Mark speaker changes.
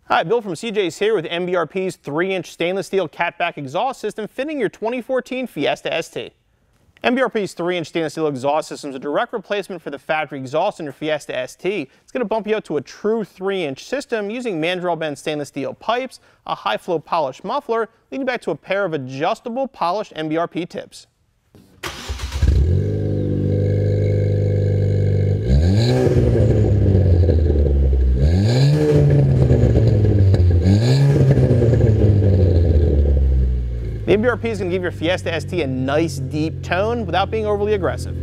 Speaker 1: Hi, Bill from CJ's here with MBRP's 3-inch stainless steel catback exhaust system fitting your 2014 Fiesta ST. MBRP's 3-inch stainless steel exhaust system is a direct replacement for the factory exhaust in your Fiesta ST. It's going to bump you up to a true 3-inch system using mandrel-bent stainless steel pipes, a high-flow polished muffler, leading back to a pair of adjustable polished MBRP tips. The MBRP is going to give your Fiesta ST a nice deep tone without being overly aggressive.